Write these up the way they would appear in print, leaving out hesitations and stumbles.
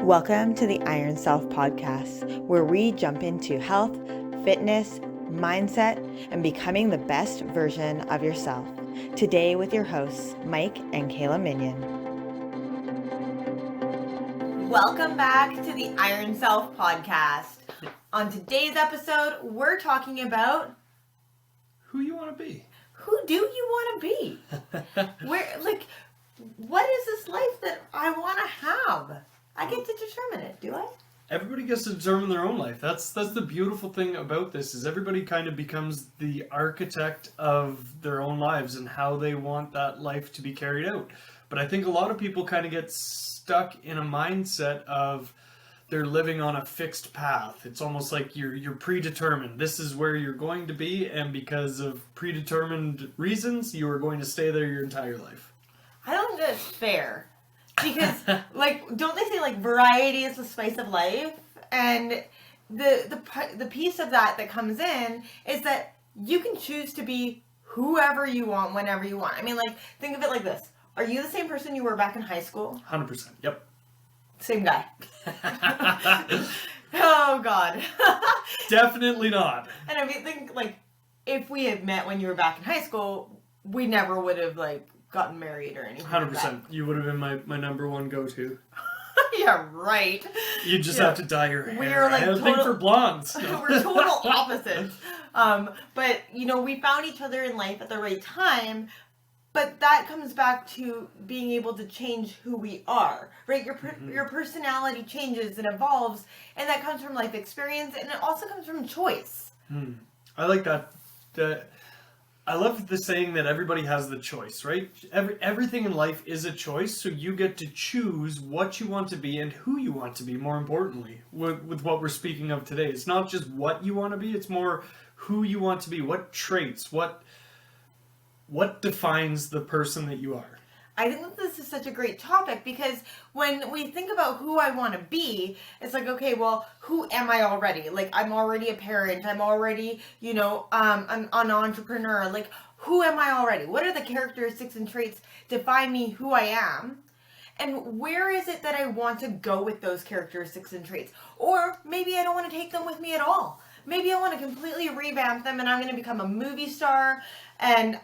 Welcome to the Iron Self podcast, where we jump into health, fitness, mindset, and becoming the best version of yourself. Today with your hosts, Mike and Kayla Minion. Welcome back to the Iron Self podcast. On today's episode, we're talking about who you want to be. Who do you want to be? What is this life that I want to have? I get to determine it, do I? Everybody gets to determine their own life. That's the beautiful thing about this, is everybody kind of becomes the architect of their own lives and how they want that life to be carried out. But I think a lot of people kind of get stuck in a mindset of they're living on a fixed path. It's almost like you're predetermined. This is where you're going to be, and because of predetermined reasons, you are going to stay there your entire life. I don't think that's fair. Because, don't they say, variety is the spice of life? And the piece of that comes in is that you can choose to be whoever you want, whenever you want. I mean, think of it like this. Are you the same person you were back in high school? 100%, yep. Same guy. Oh, God. Definitely not. And I mean, if we had met when you were back in high school, we never would have, gotten married or anything. 100%. Like you would have been my number one go-to. Yeah, right. You just have to dye your hair. We're I have a thing for blondes. No. We're total opposites. But, we found each other in life at the right time. But that comes back to being able to change who we are, right? Your personality changes and evolves, and that comes from life experience, and it also comes from choice. I like that. I love the saying that everybody has the choice, right? Everything in life is a choice, so you get to choose what you want to be and who you want to be, more importantly, with what we're speaking of today. It's not just what you want to be, it's more who you want to be, what traits, what defines the person that you are. I think that this is such a great topic because when we think about who I want to be, it's okay, well, who am I already? I'm already a parent. I'm already, an entrepreneur. Who am I already? What are the characteristics and traits define me who I am? And where is it that I want to go with those characteristics and traits? Or maybe I don't want to take them with me at all. Maybe I want to completely revamp them and I'm going to become a movie star, and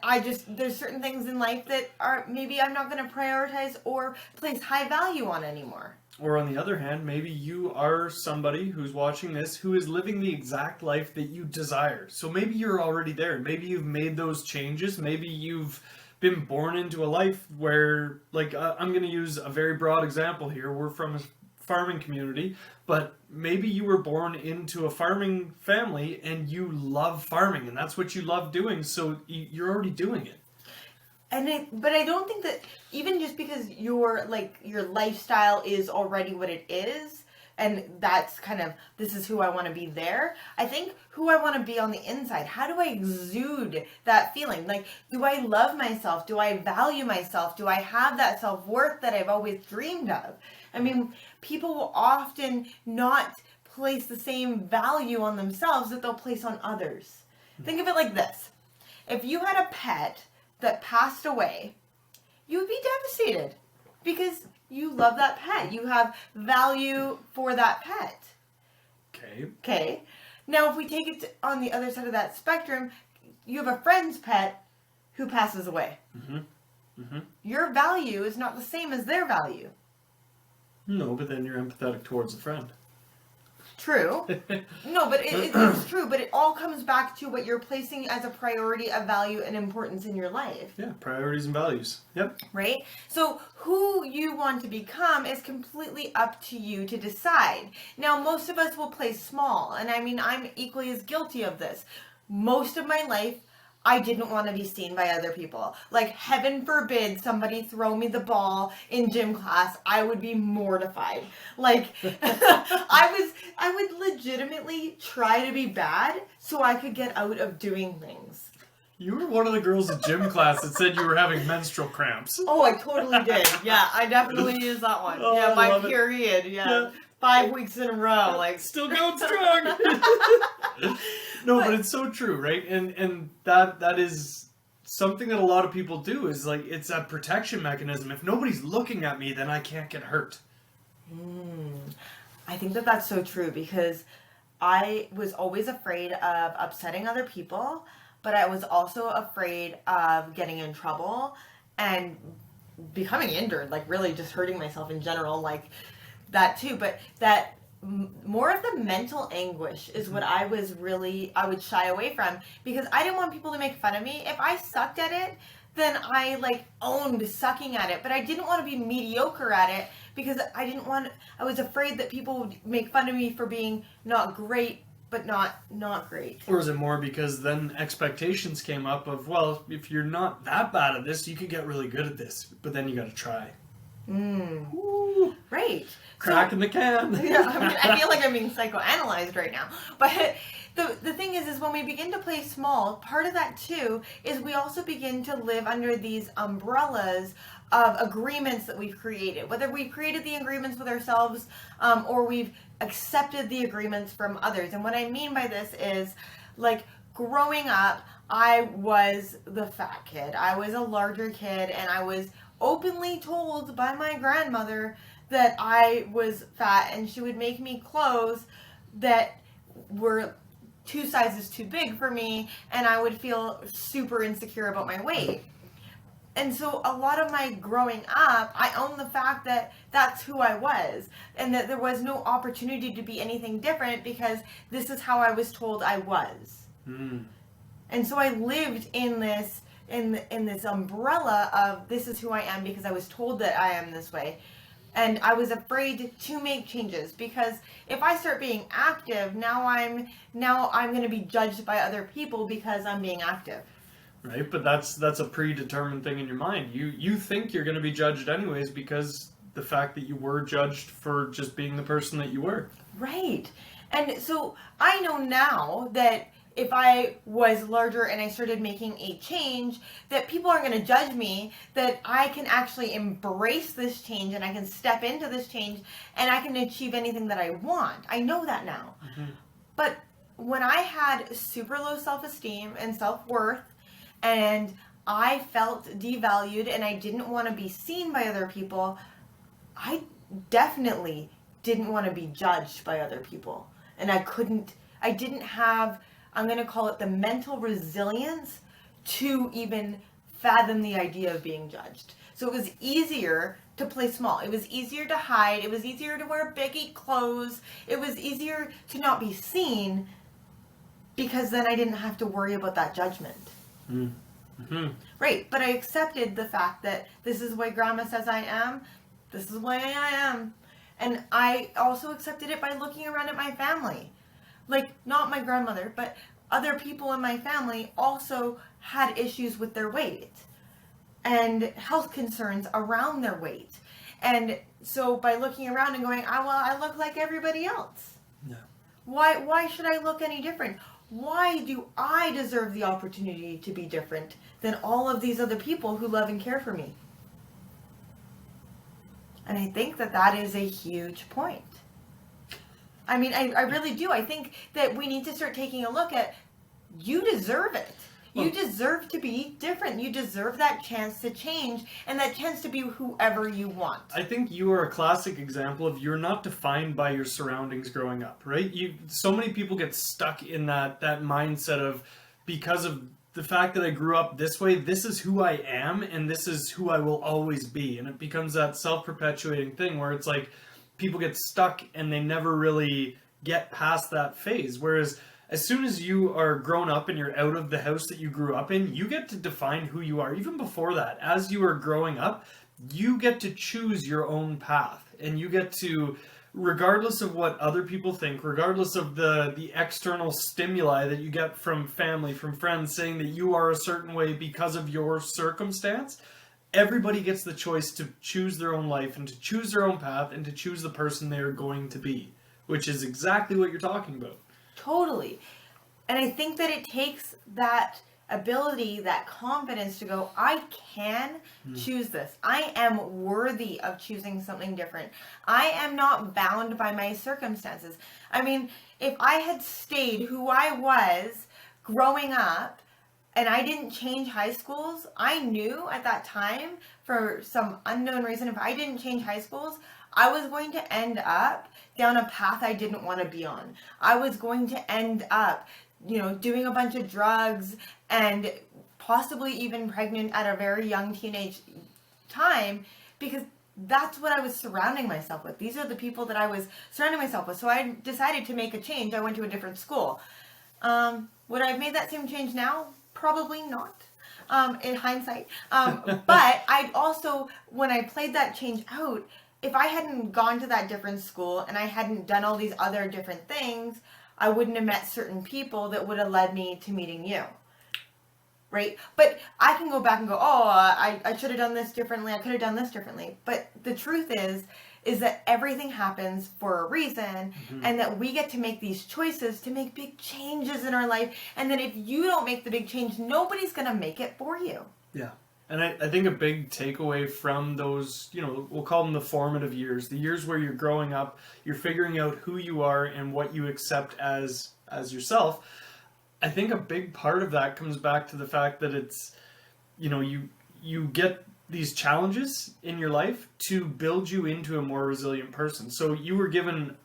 there's certain things in life that maybe I'm not going to prioritize or place high value on anymore. Or on the other hand, maybe you are somebody who's watching this who is living the exact life that you desire. So maybe you're already there. Maybe you've made those changes. Maybe you've been born into a life where, I'm going to use a very broad example here. We're from a farming community, but maybe you were born into a farming family and you love farming and that's what you love doing, so you're already doing it. But I don't think that even just because your lifestyle is already what it is, and that's kind of, this is who I want to be there. I think who I want to be on the inside. How do I exude that feeling? Do I love myself? Do I value myself? Do I have that self-worth that I've always dreamed of? I mean, people will often not place the same value on themselves that they'll place on others. Think of it like this. If you had a pet that passed away, you would be devastated because you love that pet. You have value for that pet. Okay. Now, if we take it on the other side of that spectrum, you have a friend's pet who passes away. Your value is not the same as their value. No, but then you're empathetic towards a friend. True. No, but it's true. But it all comes back to what you're placing as a priority of value and importance in your life. Yeah, priorities and values. Yep. Right? So who you want to become is completely up to you to decide. Now, most of us will play small. And I mean, I'm equally as guilty of this. Most of my life, I didn't want to be seen by other people. Heaven forbid somebody throw me the ball in gym class. I would be mortified. I would legitimately try to be bad so I could get out of doing things. You were one of the girls in gym class that said you were having menstrual cramps. Oh, I totally did. Yeah, I definitely used that one. Oh, yeah, my period. Yeah. 5 weeks in a row. Still going strong. No, but it's so true, right? And that is something that a lot of people do, is it's a protection mechanism. If nobody's looking at me, then I can't get hurt. I think that that's so true because I was always afraid of upsetting other people, but I was also afraid of getting in trouble and becoming injured, like really just hurting myself in general, like that too. But that more of the mental anguish is what I would shy away from because I didn't want people to make fun of me. If I sucked at it, then I like owned sucking at it, but I didn't want to be mediocre at it because I was afraid that people would make fun of me for being not great, but not great. Or is it more because then expectations came up of, well, if you're not that bad at this, you could get really good at this, but then you got to try. Ooh. Right. Cracking the can. Yeah, I feel like I'm being psychoanalyzed right now. But the thing is when we begin to play small, part of that too is we also begin to live under these umbrellas of agreements that we've created. Whether we've created the agreements with ourselves or we've accepted the agreements from others. And what I mean by this is, like, growing up, I was the fat kid. I was a larger kid, and I was openly told by my grandmother that I was fat, and she would make me clothes that were 2 sizes too big for me, and I would feel super insecure about my weight. And so a lot of my growing up, I owned the fact that that's who I was, and that there was no opportunity to be anything different because this is how I was told I was. And so I lived in this umbrella of this is who I am because I was told that I am this way. And I was afraid to make changes because if I start being active, now I'm going to be judged by other people because I'm being active. Right, but that's a predetermined thing in your mind. You think you're going to be judged anyways because the fact that you were judged for just being the person that you were. Right. And so I know now that if I was larger and I started making a change, that people aren't going to judge me, that I can actually embrace this change and I can step into this change and I can achieve anything that I want. I know that now. But when I had super low self-esteem and self-worth, and I felt devalued and I didn't want to be seen by other people, I definitely didn't want to be judged by other people. And I didn't have, I'm going to call it the mental resilience to even fathom the idea of being judged. So it was easier to play small. It was easier to hide. It was easier to wear baggy clothes. It was easier to not be seen because then I didn't have to worry about that judgment. Right, but I accepted the fact that this is the way Grandma says I am, this is the way I am, and I also accepted it by looking around at my family. Like, not my grandmother, but other people in my family also had issues with their weight and health concerns around their weight. And so by looking around and going, I look like everybody else. No. Why should I look any different? Why do I deserve the opportunity to be different than all of these other people who love and care for me? And I think that is a huge point. I mean, I really do. I think that we need to start taking a look at, you deserve it. You deserve to be different. You deserve that chance to change and that chance to be whoever you want. I think you are a classic example of you're not defined by your surroundings growing up, right? So many people get stuck in that mindset of, because of the fact that I grew up this way, this is who I am and this is who I will always be. And it becomes that self-perpetuating thing where it's like people get stuck and they never really get past that phase. Whereas as soon as you are grown up and you're out of the house that you grew up in, you get to define who you are. Even before that, as you are growing up, you get to choose your own path. And you get to, regardless of what other people think, regardless of the external stimuli that you get from family, from friends saying that you are a certain way because of your circumstance, everybody gets the choice to choose their own life and to choose their own path and to choose the person they are going to be, which is exactly what you're talking about. Totally. And I think that it takes that ability, that confidence to go, I can choose this. I am worthy of choosing something different. I am not bound by my circumstances. I mean, if I had stayed who I was growing up, and I didn't change high schools, I knew at that time, for some unknown reason, if I didn't change high schools, I was going to end up down a path I didn't want to be on. I was going to end up, doing a bunch of drugs and possibly even pregnant at a very young teenage time, because that's what I was surrounding myself with. These are the people that I was surrounding myself with. So I decided to make a change. I went to a different school. Would I have made that same change now? Probably not, in hindsight. But I'd also, when I played that change out, if I hadn't gone to that different school and I hadn't done all these other different things, I wouldn't have met certain people that would have led me to meeting you. Right? But I can go back and go, oh, I should have done this differently. I could have done this differently. But the truth is that everything happens for a reason, and that we get to make these choices to make big changes in our life. And that if you don't make the big change, nobody's going to make it for you. Yeah. And I think a big takeaway from those, we'll call them the formative years, the years where you're growing up, you're figuring out who you are and what you accept as yourself. I think a big part of that comes back to the fact that it's, you get these challenges in your life to build you into a more resilient person. So you were given,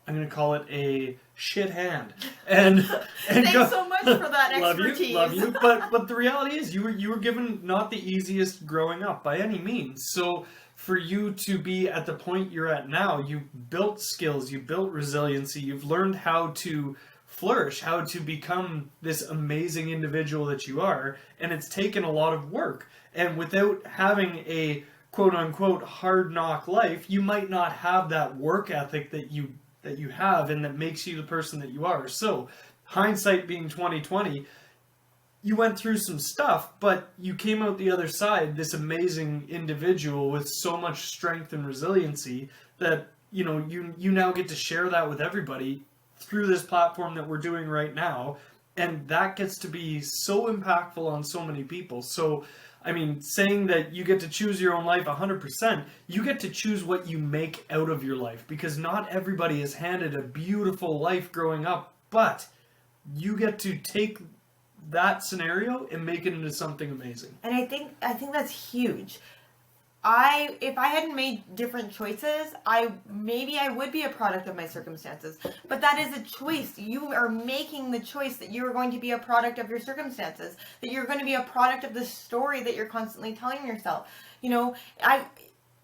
I'm going to call it a shit hand. And Thanks so much for that expertise. Love you. But the reality is you were given not the easiest growing up by any means. So for you to be at the point you're at now, you've built skills, you've built resiliency, you've learned how to flourish, how to become this amazing individual that you are, and it's taken a lot of work. And without having a quote-unquote hard knock life, you might not have that work ethic that you have and that makes you the person that you are. So, hindsight being 2020, you went through some stuff, but you came out the other side this amazing individual with so much strength and resiliency that, you now get to share that with everybody through this platform that we're doing right now, and that gets to be so impactful on so many people. So, I mean, saying that you get to choose your own life 100%, you get to choose what you make out of your life, because not everybody is handed a beautiful life growing up, but you get to take that scenario and make it into something amazing. And I think that's huge. If I hadn't made different choices, maybe I would be a product of my circumstances. But that is a choice. You are making the choice that you are going to be a product of your circumstances, that you're going to be a product of the story that you're constantly telling yourself.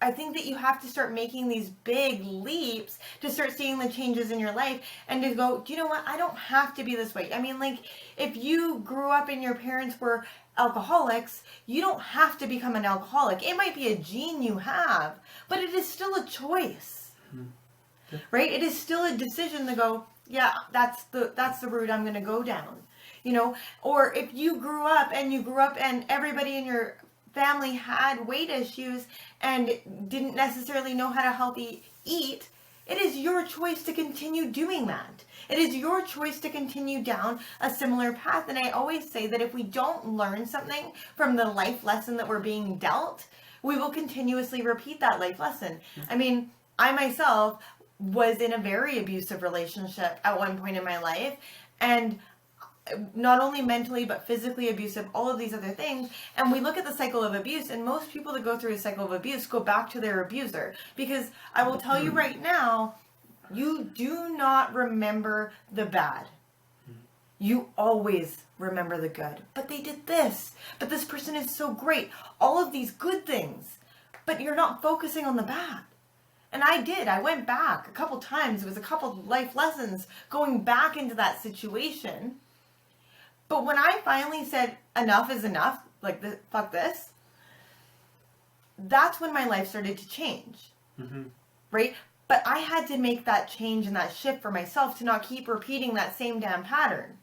I think that you have to start making these big leaps to start seeing the changes in your life and to go, do you know what? I don't have to be this way. I mean, like, if you grew up and your parents were alcoholics, you don't have to become an alcoholic. It might be a gene you have, but it is still a choice, right? It is still a decision to go, yeah, that's the route I'm going to go down, or if you grew up and everybody in your family had weight issues and didn't necessarily know how to healthy eat, it is your choice to continue doing that. It is your choice to continue down a similar path. And I always say that if we don't learn something from the life lesson that we're being dealt, we will continuously repeat that life lesson. I mean, I myself was in a very abusive relationship at one point in my life, and not only mentally but physically abusive, all of these other things. And we look at the cycle of abuse, and most people that go through a cycle of abuse go back to their abuser, because I will tell you right now, you do not remember the bad. You always remember the good. But they did this, but this person is so great, all of these good things, but you're not focusing on the bad. And I went back a couple times. It was a couple life lessons going back into that situation. But when I finally said, enough is enough, like, fuck this, that's when my life started to change, right? But I had to make that change and that shift for myself to not keep repeating that same damn pattern,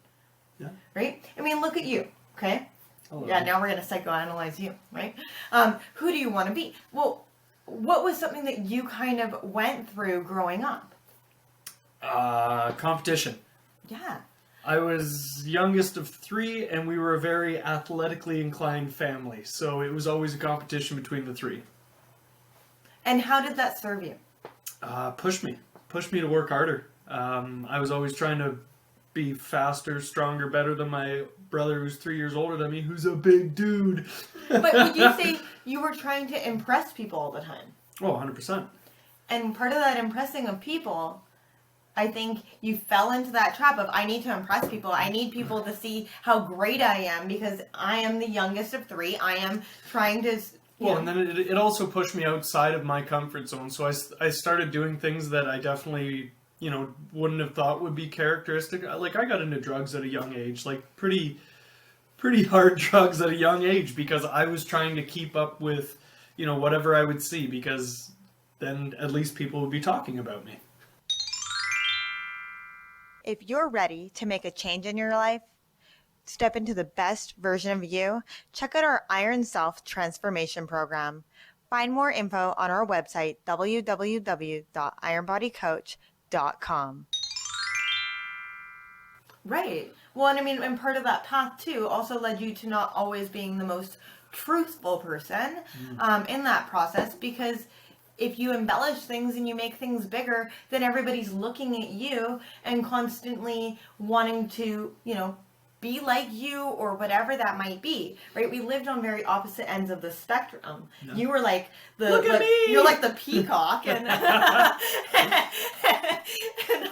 right? I mean, look at you, okay? Yeah, now we're going to psychoanalyze you, right? Who do you want to be? Well, what was something that you kind of went through growing up? Competition. Yeah. I was youngest of 3, and we were a very athletically inclined family, so it was always a competition between the 3. And how did that serve you? Pushed me to work harder. I was always trying to be faster, stronger, better than my brother who's 3 years older than me, who's a big dude. But would you say you were trying to impress people all the time? Oh, 100%. And part of that impressing of people, I think you fell into that trap of, I need to impress people. I need people to see how great I am because I am the youngest of three. I am trying to... Well, and then it also pushed me outside of my comfort zone. So I started doing things that I definitely, wouldn't have thought would be characteristic. Like, I got into drugs at a young age, like pretty hard drugs at a young age, because I was trying to keep up with, whatever I would see, because then at least people would be talking about me. If you're ready to make a change in your life, step into the best version of you, check out our Iron Self Transformation Program. Find more info on our website, www.ironbodycoach.com. Right. Well, and part of that path, too, also led you to not always being the most truthful person in that process, because if you embellish things and you make things bigger, then everybody's looking at you and constantly wanting to, be like you or whatever that might be, right? We lived on very opposite ends of the spectrum. No. You were like Look at me! You're like the peacock, and and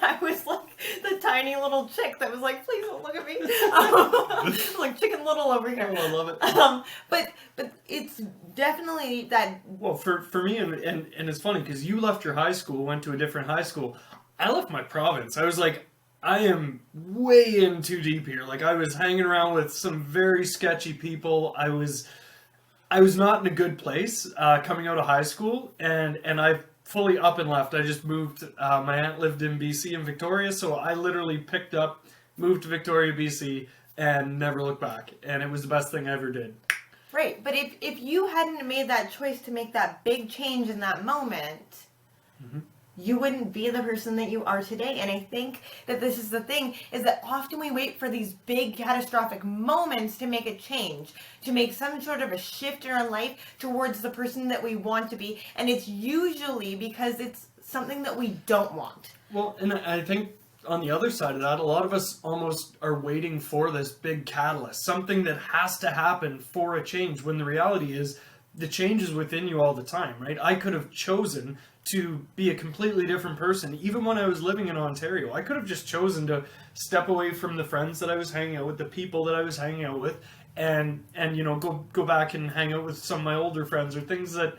I was like the tiny little chick that was like, please don't look at me. Like Chicken Little over here. Oh, I love it. But it's definitely that. Well, for me, and it's funny because you left your high school, went to a different high school. I left my province. I was like, I am way in too deep here. Like, I was hanging around with some very sketchy people. I was not in a good place coming out of high school, and I fully up and left. I just moved. My aunt lived in BC in Victoria, so I literally picked up, moved to Victoria, BC, and never looked back. And it was the best thing I ever did. Right, but if you hadn't made that choice to make that big change in that moment, you wouldn't be the person that you are today. And I think that this is the thing, is that often we wait for these big catastrophic moments to make a change, to make some sort of a shift in our life towards the person that we want to be. And it's usually because it's something that we don't want. Well, and I think on the other side of that, a lot of us almost are waiting for this big catalyst, something that has to happen for a change, when the reality is the change is within you all the time, right? I could have chosen to be a completely different person. Even when I was living in Ontario, I could have just chosen to step away from the friends that I was hanging out with, the people that I was hanging out with, and go back and hang out with some of my older friends, or things that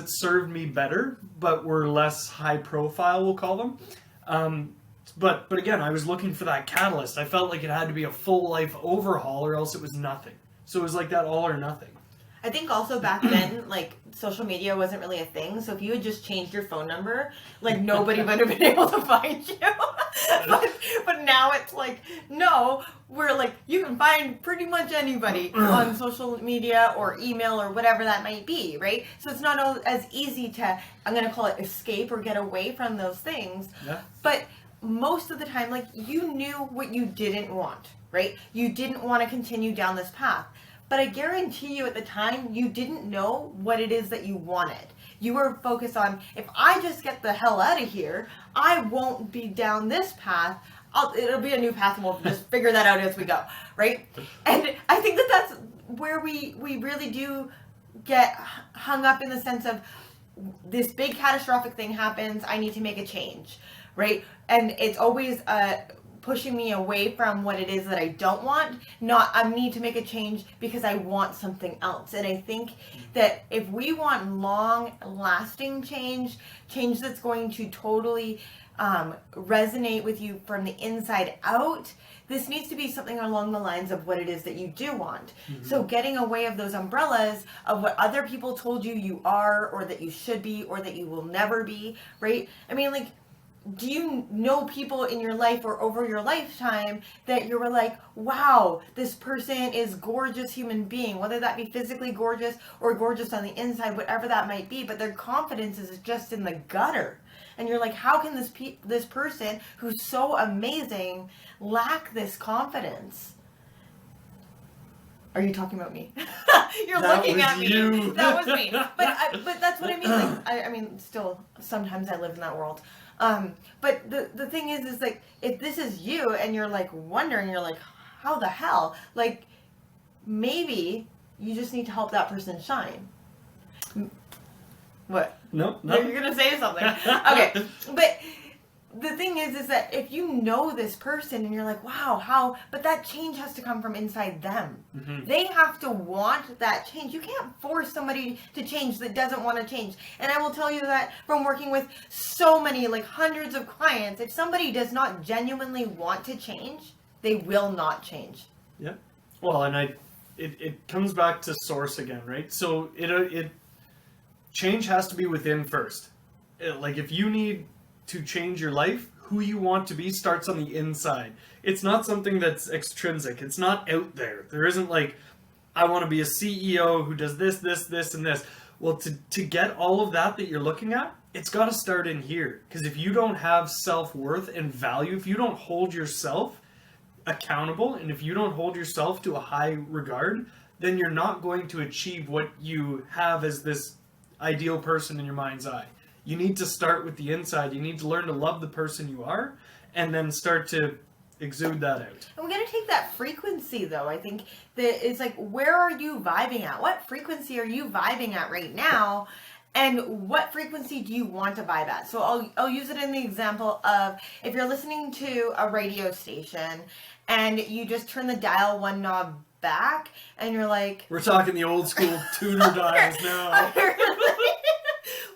served me better but were less high profile, we'll call them. But again, I was looking for that catalyst. I felt like it had to be a full life overhaul, or else it was nothing. So it was like that all or nothing. I think also back then, like, social media wasn't really a thing, so if you had just changed your phone number, like, nobody would have been able to find you. but now it's like, no, we're like, you can find pretty much anybody on social media or email or whatever that might be, right? So it's not as easy to, I'm going to call it, escape or get away from those things. Yeah. But most of the time, like, you knew what you didn't want, right? You didn't want to continue down this path. But I guarantee you at the time, you didn't know what it is that you wanted. You were focused on, if I just get the hell out of here, I won't be down this path. It'll be a new path, and we'll just figure that out as we go, right? And I think that that's where we really do get hung up, in the sense of, this big catastrophic thing happens, I need to make a change, right? And it's always pushing me away from what it is that I don't want, not I need to make a change because I want something else. And I think that if we want long-lasting change that's going to totally resonate with you from the inside out, this needs to be something along the lines of what it is that you do want. So getting away of those umbrellas of what other people told you you are, or that you should be, or that you will never be, right? I mean, like, do you know people in your life or over your lifetime that you were like, wow, this person is gorgeous human being, whether that be physically gorgeous or gorgeous on the inside, whatever that might be, but their confidence is just in the gutter. And you're like, how can this person who's so amazing lack this confidence? Are you talking about me? You're that looking at me. You. That was me. But that's what I mean. Like, I mean, still, sometimes I live in that world. But the thing is like, if this is you and you're like wondering, you're like, how the hell? Like, maybe you just need to help that person shine. What? No. You're gonna say something. Okay, but the thing is that if you know this person and you're like, wow, how, but that change has to come from inside them. Mm-hmm. They have to want that change. You can't force somebody to change that doesn't want to change. And I will tell you that from working with so many, like hundreds of clients, if somebody does not genuinely want to change, they will not change. Yeah. Well, and it comes back to source again, right? So it change has to be within first. Like if you need to change your life, who you want to be starts on the inside. It's not something that's extrinsic. It's not out there. There isn't like, I want to be a CEO who does this, and this. Well, to get all of that you're looking at, it's got to start in here. Because if you don't have self-worth and value, if you don't hold yourself accountable, and if you don't hold yourself to a high regard, then you're not going to achieve what you have as this ideal person in your mind's eye. You need to start with the inside. You need to learn to love the person you are, and then start to exude that out. And we got to take that frequency, though. I think that it's like, where are you vibing at? What frequency are you vibing at right now? And what frequency do you want to vibe at? So I'll use it in the example of if you're listening to a radio station and you just turn the dial one knob back and you're like... We're talking the old school tuner dials now.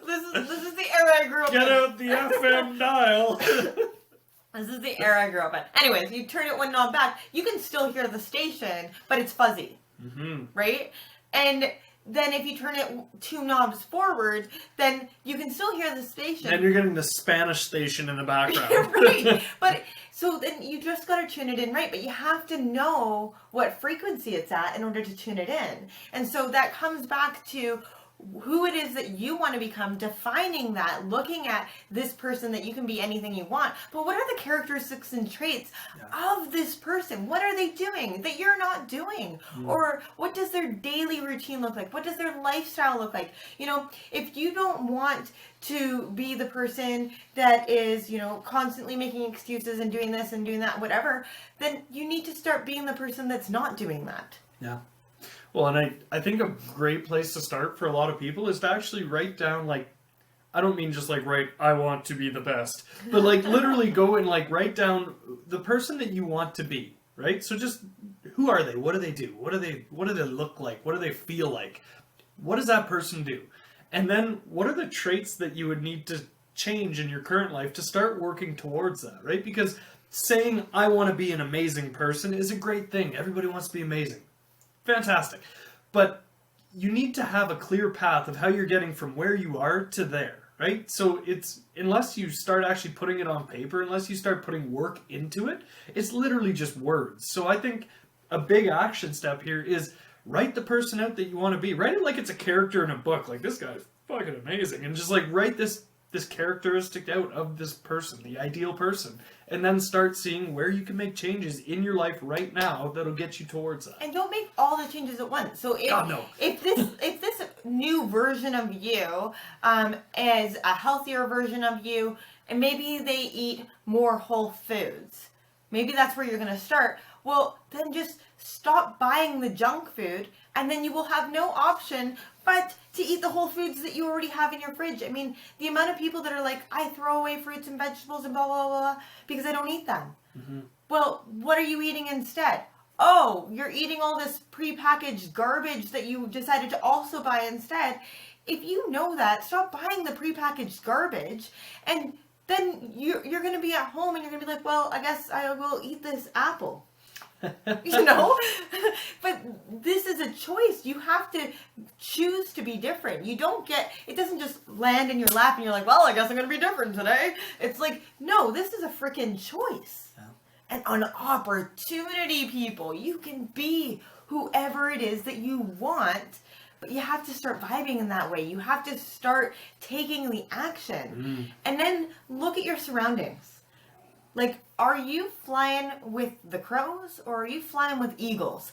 This is the era I grew up in. Get out the FM dial. This is the era I grew up in. Anyways, you turn it one knob back, you can still hear the station, but it's fuzzy. Mm-hmm. Right? And then if you turn it 2 knobs forward, then you can still hear the station. Then you're getting the Spanish station in the background. Right. But so then you just got to tune it in right, but you have to know what frequency it's at in order to tune it in. And so that comes back to who it is that you want to become, defining that, looking at this person that you can be anything you want. But what are the characteristics and traits of this person? What are they doing that you're not doing? Or what does their daily routine look like? What does their lifestyle look like? You know, if you don't want to be the person that is, you know, constantly making excuses and doing this and doing that, whatever, then you need to start being the person that's not doing that. Yeah. Well, and I think a great place to start for a lot of people is to actually write down, like, I don't mean just like write, I want to be the best, but like literally go and like write down the person that you want to be, right? So just, who are they? What do they do? What do they look like? What do they feel like? What does that person do? And then what are the traits that you would need to change in your current life to start working towards that, right? Because saying, I want to be an amazing person is a great thing. Everybody wants to be amazing. Fantastic. But you need to have a clear path of how you're getting from where you are to there, right? So it's, unless you start actually putting it on paper, unless you start putting work into it, it's literally just words. So I think a big action step here is write the person out that you want to be. Write it like it's a character in a book. Like, this guy's fucking amazing. And just like write this characteristic out of this person, the ideal person, and then start seeing where you can make changes in your life right now that'll get you towards that. And don't make all the changes at once. So if this new version of you is a healthier version of you, and maybe they eat more whole foods, maybe that's where you're going to start. Well, then just stop buying the junk food, and then you will have no option but to eat the whole foods that you already have in your fridge. I mean, the amount of people that are like, I throw away fruits and vegetables and blah, blah, blah, because I don't eat them. Mm-hmm. Well, what are you eating instead? Oh, you're eating all this prepackaged garbage that you decided to also buy instead. If you know that, stop buying the prepackaged garbage, and then you're going to be at home and you're going to be like, well, I guess I will eat this apple. You know, but this is a choice. You have to choose to be different. You don't it doesn't just land in your lap and you're like, well, I guess I'm going to be different today. It's like, no, this is a freaking choice. Yeah. And an opportunity, people. You can be whoever it is that you want, but you have to start vibing in that way. You have to start taking the action. And then look at your surroundings. Like, are you flying with the crows or are you flying with eagles?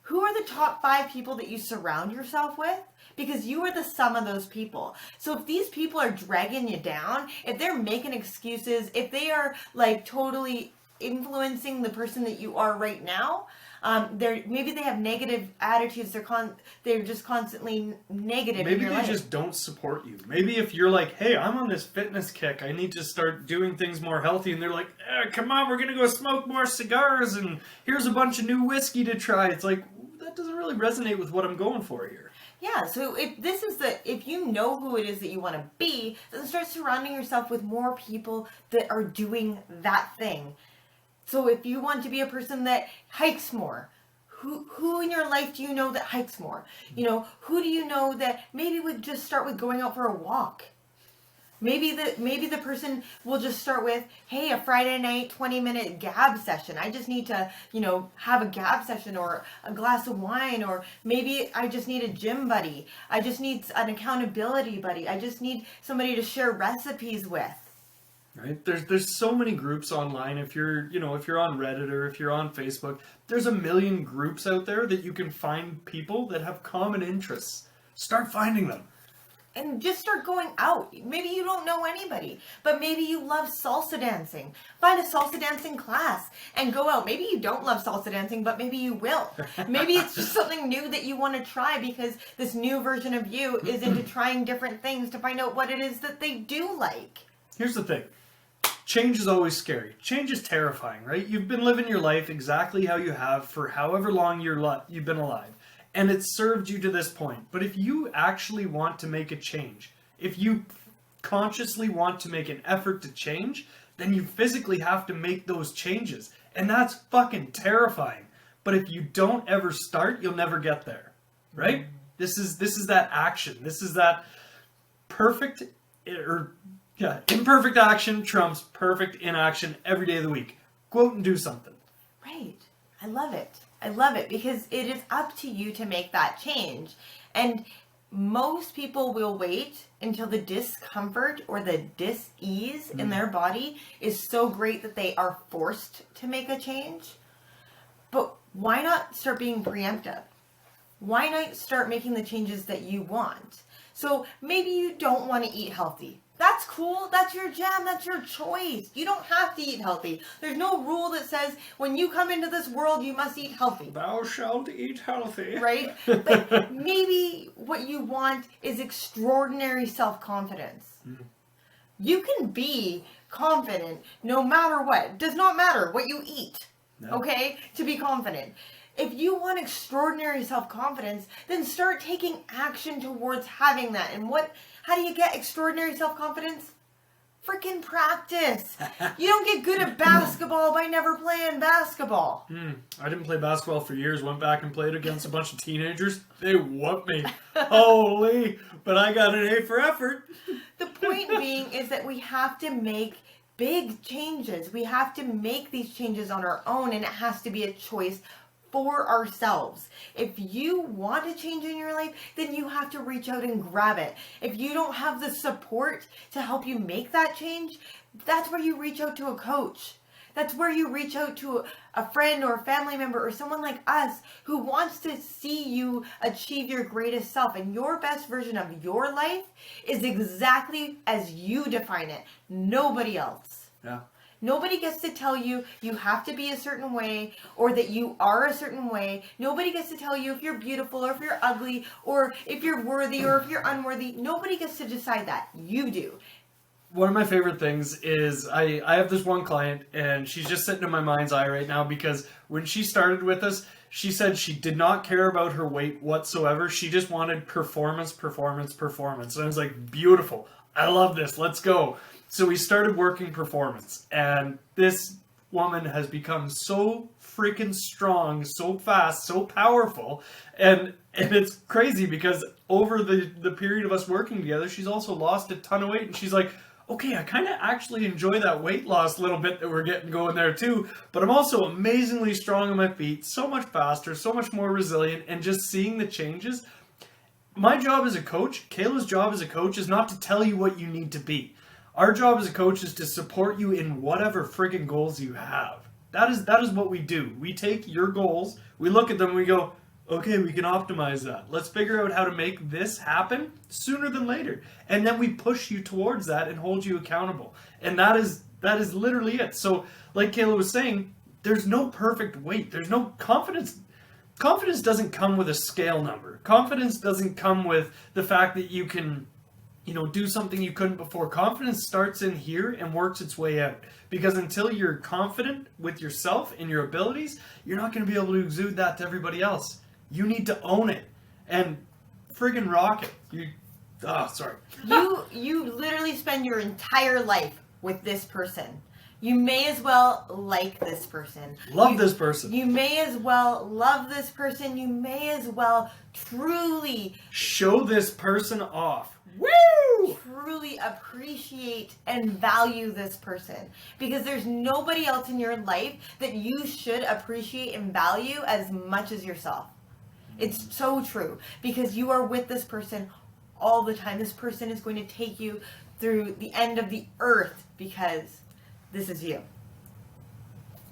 Who are the top 5 people that you surround yourself with? Because you are the sum of those people. So if these people are dragging you down, if they're making excuses, if they are like totally influencing the person that you are right now. Maybe they have negative attitudes. They're just constantly negative. Maybe in your they life. just don't support you. Maybe if you're like, hey, I'm on this fitness kick, I need to start doing things more healthy, and they're like, come on, we're gonna go smoke more cigars, and here's a bunch of new whiskey to try. It's like, that doesn't really resonate with what I'm going for here. Yeah, so if you know who it is that you want to be, then start surrounding yourself with more people that are doing that thing. So if you want to be a person that hikes more, who in your life do you know that hikes more? You know, who do you know that maybe would just start with going out for a walk? Maybe the person will just start with, hey, a Friday night 20-minute gab session. I just need to, have a gab session or a glass of wine, or maybe I just need a gym buddy. I just need an accountability buddy. I just need somebody to share recipes with. Right? There's so many groups online. If you're on Reddit or if you're on Facebook, there's a million groups out there that you can find people that have common interests. Start finding them. And just start going out. Maybe you don't know anybody, but maybe you love salsa dancing. Find a salsa dancing class and go out. Maybe you don't love salsa dancing, but maybe you will. Maybe it's just something new that you want to try because this new version of you is into trying different things to find out what it is that they do like. Here's the thing. Change is always scary. Change is terrifying, right? You've been living your life exactly how you have for however long you've been alive. And it's served you to this point. But if you actually want to make a change, if you consciously want to make an effort to change, then you physically have to make those changes. And that's fucking terrifying. But if you don't ever start, you'll never get there. Right? This is that action. This is that imperfect action trumps perfect inaction every day of the week. Quote and do something. Right. I love it. I love it because it is up to you to make that change. And most people will wait until the discomfort or the dis-ease in their body is so great that they are forced to make a change. But why not start being preemptive? Why not start making the changes that you want? So maybe you don't want to eat healthy. That's cool. That's your jam. That's your choice. You don't have to eat healthy. There's no rule that says when you come into this world, you must eat healthy. Thou shalt eat healthy. Right? But maybe what you want is extraordinary self-confidence. You can be confident no matter what. It does not matter what you eat. No. Okay? To be confident. If you want extraordinary self-confidence, then start taking action towards having that. And how do you get extraordinary self-confidence? Freaking practice. You don't get good at basketball by never playing basketball. I didn't play basketball for years. Went back and played against a bunch of teenagers. They whooped me. Holy. But I got an A for effort. The point being is that we have to make big changes. We have to make these changes on our own, and it has to be a choice for ourselves. If you want to change in your life, then you have to reach out and grab it. If you don't have the support to help you make that change, that's where you reach out to a coach. That's where you reach out to a friend or a family member or someone like us who wants to see you achieve your greatest self. And your best version of your life is exactly as you define it. Nobody else. Yeah. Nobody gets to tell you you have to be a certain way or that you are a certain way. Nobody gets to tell you if you're beautiful or if you're ugly or if you're worthy or if you're unworthy. Nobody gets to decide that. You do. One of my favorite things is I have this one client, and she's just sitting in my mind's eye right now because when she started with us, she said she did not care about her weight whatsoever. She just wanted performance. And I was like, beautiful. I love this. Let's go. So we started working performance, and this woman has become so freaking strong, so fast, so powerful, and it's crazy because over the period of us working together, she's also lost a ton of weight, and she's like, okay, I kind of actually enjoy that weight loss little bit that we're getting going there too, but I'm also amazingly strong on my feet, so much faster, so much more resilient, and just seeing the changes. My job as a coach, Kayla's job as a coach, is not to tell you what you need to be. Our job as a coach is to support you in whatever friggin' goals you have. That is what we do. We take your goals, we look at them, and we go, okay, we can optimize that. Let's figure out how to make this happen sooner than later. And then we push you towards that and hold you accountable. And that is That is literally it. So, like Kayla was saying, there's no perfect weight. There's no confidence. Confidence doesn't come with a scale number. Confidence doesn't come with the fact that you can, do something you couldn't before. Confidence starts in here and works its way out. Because until you're confident with yourself and your abilities, you're not going to be able to exude that to everybody else. You need to own it and friggin' rock it. You literally spend your entire life with this person. You may as well like this person. Love this person. You may as well love this person. You may as well truly show this person off. Woo! Truly appreciate and value this person. Because there's nobody else in your life that you should appreciate and value as much as yourself. It's so true. Because you are with this person all the time. This person is going to take you through the end of the earth because this is you.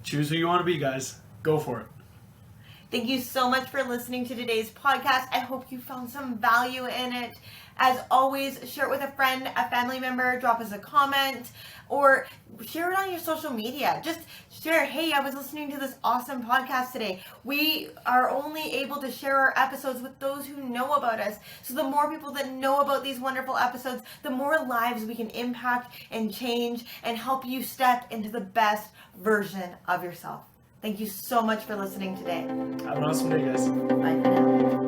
Choose who you want to be, guys. Go for it. Thank you so much for listening to today's podcast. I hope you found some value in it. As always, share it with a friend, a family member, drop us a comment, or share it on your social media. Just share, hey, I was listening to this awesome podcast today. We are only able to share our episodes with those who know about us. So the more people that know about these wonderful episodes, the more lives we can impact and change and help you step into the best version of yourself. Thank you so much for listening today. Have an awesome day, guys. Bye for now.